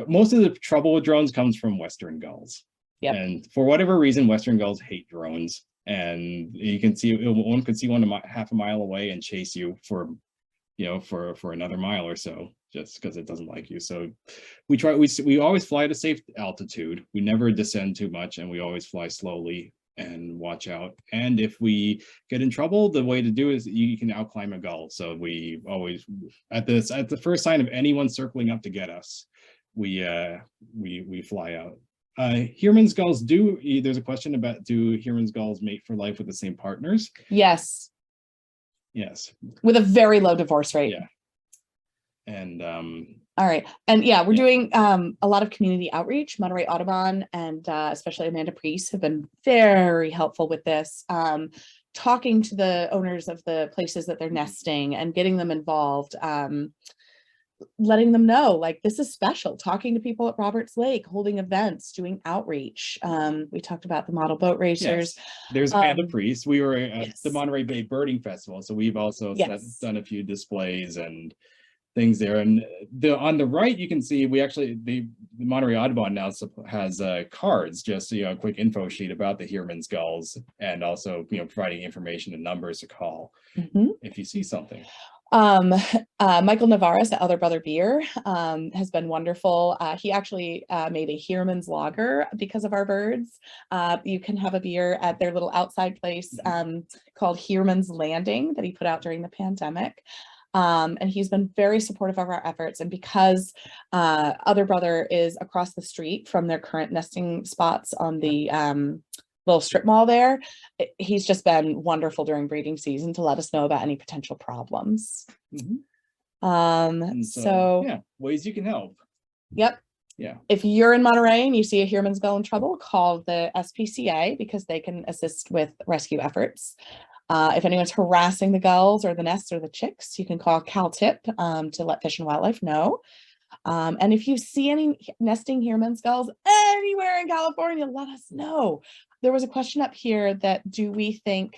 most of the trouble with drones comes from Western gulls. Yeah. And for whatever reason, Western gulls hate drones, and you can see one could see one half a mile away and chase you for another mile or so, just because it doesn't like you. So we always fly at a safe altitude. We never descend too much, and we always fly slowly and watch out. And if we get in trouble, the way to do is you can outclimb a gull. So we always at the first sign of anyone circling up to get us, we fly out. Heermann's gulls there's a question about, do Heermann's gulls mate for life with the same partners? Yes. With a very low divorce rate. Yeah. And all right. And we're doing a lot of community outreach. Monterey Audubon and especially Amanda Priest have been very helpful with this. Talking to the owners of the places that they're nesting and getting them involved. Letting them know, like, this is special, talking to people at Roberts Lake, holding events, doing outreach. We talked about the model boat racers. Yes. There's Amanda Priest. We were at the Monterey Bay Birding Festival, so we've also done a few displays and things there. And on the right, you can see the Monterey Audubon now has cards, just a quick info sheet about the Heermann's gulls, and also providing information and numbers to call if you see something. Michael Navarez at Other Brother Beer has been wonderful. He actually made a Heermann's lager because of our birds. You can have a beer at their little outside place called Heermann's Landing that he put out during the pandemic. And he's been very supportive of our efforts. And because Other Brother is across the street from their current nesting spots on the little strip mall there. He's just been wonderful during breeding season to let us know about any potential problems. Mhm. And So yeah, ways you can help. yep. Yeah. If you're in Monterey and you see a Heermann's gull in trouble, call the SPCA because they can assist with rescue efforts. If anyone's harassing the gulls or the nests or the chicks, you can call CalTIP to let Fish and Wildlife know. And if you see any nesting Heermann's gulls anywhere in California, let us know. There was a question up here that do we think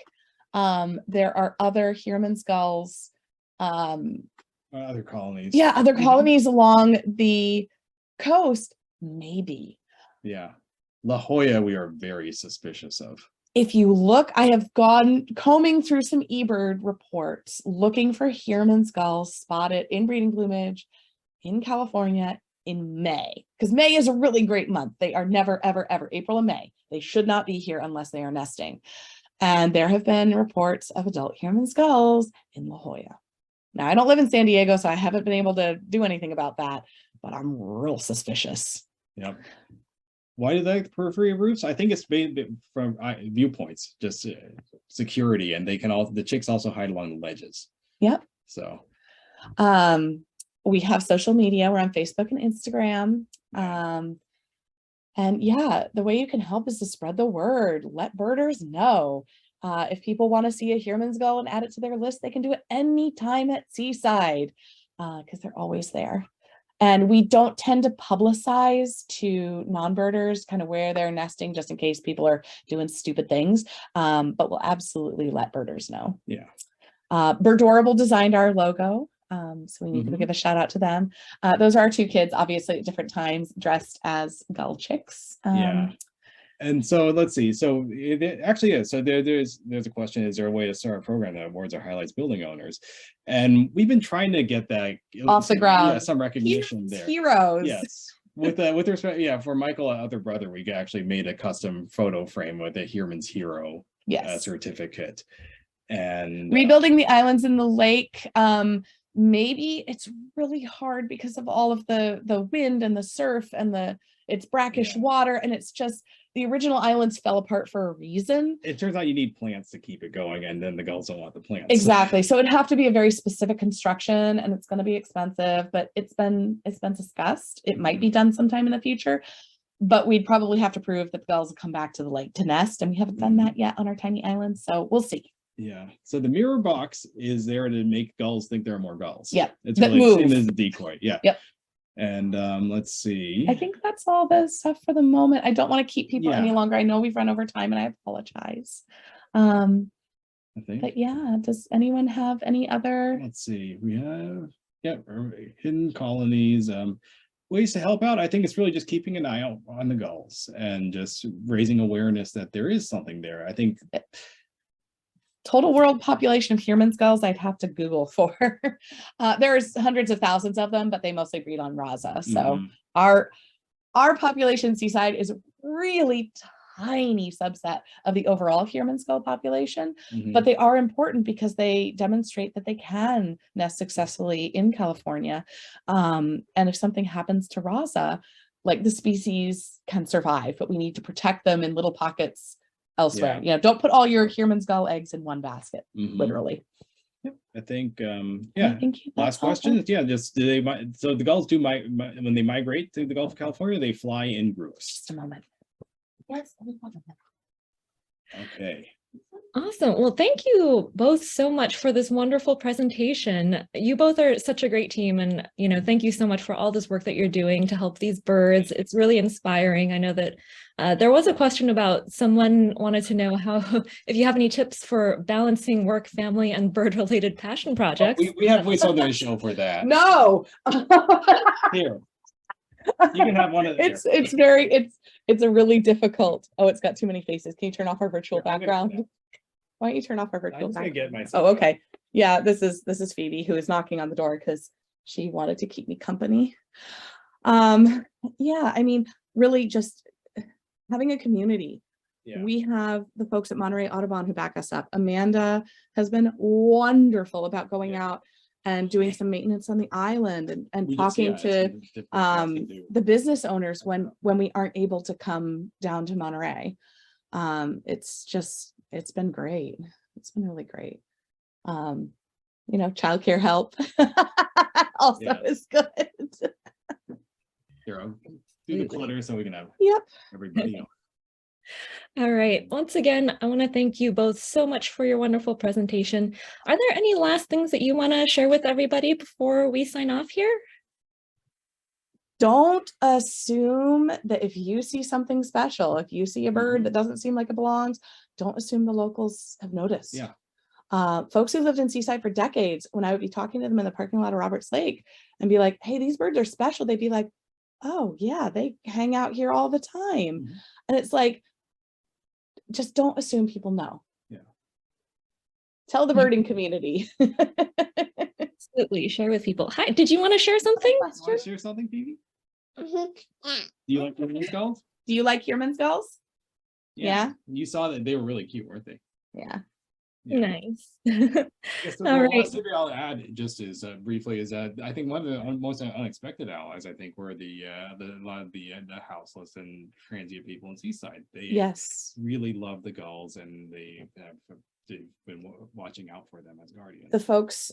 there are other Heermann's gulls? Other colonies. Yeah, other colonies along the coast, maybe. Yeah. La Jolla, we are very suspicious of. If you look, I have gone combing through some eBird reports looking for Heermann's gulls spotted in breeding plumage in California in May, because May is a really great month. They are never, ever, ever April and May. They should not be here unless they are nesting. And there have been reports of adult Heermann's gulls in La Jolla. Now, I don't live in San Diego, so I haven't been able to do anything about that, but I'm real suspicious. Yep. Why do they like the periphery of roofs? I think it's made from viewpoints, just security, and they can all the chicks also hide along the ledges. Yep. So we have social media. We're on Facebook and Instagram. And yeah, the way you can help is to spread the word. Let birders know. If people want to see a Heermann's gull and add it to their list, they can do it anytime at Seaside because they're always there. And we don't tend to publicize to non-birders kind of where they're nesting just in case people are doing stupid things. But we'll absolutely let birders know. Yeah. Birdorable designed our logo. So we need to give a shout out to them. Those are our two kids, obviously at different times, dressed as gull chicks. Yeah. And so let's see. So it actually is. So there's a question: is there a way to start a program that awards or highlights building owners? And we've been trying to get that off the ground. Yeah, some recognition there. Heroes. Yes. With respect, yeah, for Michael, our other brother, we actually made a custom photo frame with a Heermann's Hero certificate. And rebuilding the islands in the lake. Maybe it's really hard because of all of the wind and the surf and it's brackish water, and it's just the original islands fell apart for a reason. It turns out you need plants to keep it going, and then the gulls don't want the plants. Exactly. So it'd have to be a very specific construction, and it's going to be expensive, but it's been discussed. It might be done sometime in the future, but we'd probably have to prove that the gulls will come back to the lake to nest, and we haven't done that yet on our tiny island. So we'll see. Yeah. So the mirror box is there to make gulls think there are more gulls. Yeah. It's really the same as a decoy. Yeah. Yep. And let's see. I think that's all the stuff for the moment. I don't want to keep people any longer. I know we've run over time and I apologize. I think. But yeah, does anyone have any other? Let's see. We have hidden colonies. Ways to help out. I think it's really just keeping an eye out on the gulls and just raising awareness that there is something there. I think total world population of Heermann's gulls, I'd have to Google for. There's hundreds of thousands of them, but they mostly breed on Raza. So our population in Seaside is a really tiny subset of the overall Heermann's gull population, but they are important because they demonstrate that they can nest successfully in California. And if something happens to Raza, like the species can survive, but we need to protect them in little pockets elsewhere. You know, don't put all your Heermann's gull eggs in one basket, literally. I think last question. Just do they so the gulls do when they migrate to the Gulf of California, they fly in groups. Just a moment. Yes. Okay. Awesome. Well, thank you both so much for this wonderful presentation. You both are such a great team, and thank you so much for all this work that you're doing to help these birds. It's really inspiring. I know that there was a question about someone wanted to know if you have any tips for balancing work, family, and bird-related passion projects. We have ways on the show for that. No. Here. You can have one of it's a really difficult. Oh, it's got too many faces. Can you turn off our virtual background? Why don't you turn off our virtual background? Oh, okay. Yeah, this is Phoebe, who is knocking on the door because she wanted to keep me company. Yeah, I mean, really just having a community. Yeah. We have the folks at Monterey Audubon who back us up. Amanda has been wonderful about going out and doing some maintenance on the island and talking to the business owners when we aren't able to come down to Monterey. It's been great. It's been really great. You know, childcare help also Yeah. is good. Here, I'll do the Absolutely. clutter so we can have Yep. everybody on. All right. Once again, I want to thank you both so much for your wonderful presentation. Are there any last things that you want to share with everybody before we sign off here? Don't assume that if you see something special, if you see a bird that doesn't seem like it belongs, don't assume the locals have noticed. Yeah. Folks who lived in Seaside for decades, when I would be talking to them in the parking lot of Roberts Lake and be like, hey, these birds are special, they'd be like, oh yeah, they hang out here all the time. Mhm. And it's like, just don't assume people know. Yeah. Tell the birding community. Absolutely. Share with people. Hi, did you want to share something? You want to share something, Phoebe? Do you like Yearman's gulls? Do you like Yearman's gulls? Yeah. You saw that they were really cute, weren't they? Yeah. Yeah. Nice. Yes, so All the right. last thing I'll add just as briefly is that I think one of the most unexpected allies I think were a lot of the houseless and transient people in Seaside. They Yes. really love the gulls and they've been watching out for them as guardians. The folks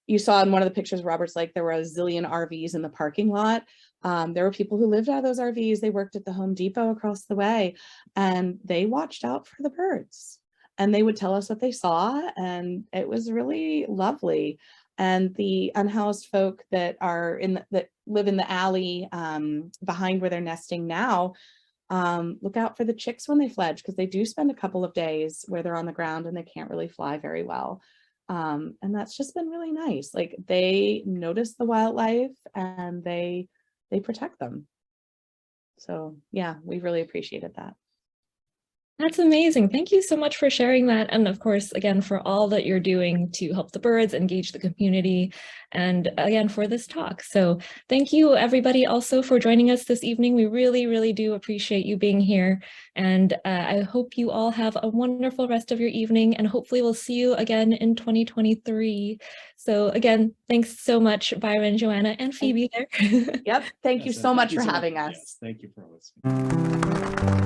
you saw in one of the pictures of Roberts Lake, there were a zillion RVs in the parking lot. There were people who lived out of those RVs. They worked at the Home Depot across the way, and they watched out for the birds. And they would tell us what they saw, and it was really lovely. And the unhoused folk that are that live in the alley behind where they're nesting now, look out for the chicks when they fledge, because they do spend a couple of days where they're on the ground and they can't really fly very well. And that's just been really nice. Like, they notice the wildlife and they protect them. So yeah, we really appreciated that. That's amazing. Thank you so much for sharing that. And of course, again, for all that you're doing to help the birds, engage the community, and again, for this talk. So thank you, everybody, also for joining us this evening. We really, really do appreciate you being here. And I hope you all have a wonderful rest of your evening, and hopefully we'll see you again in 2023. So again, thanks so much, Byron, Joanna, and Phoebe there. Yep. Thank you Yes, so much you for so having much. us. Yes, thank you for listening.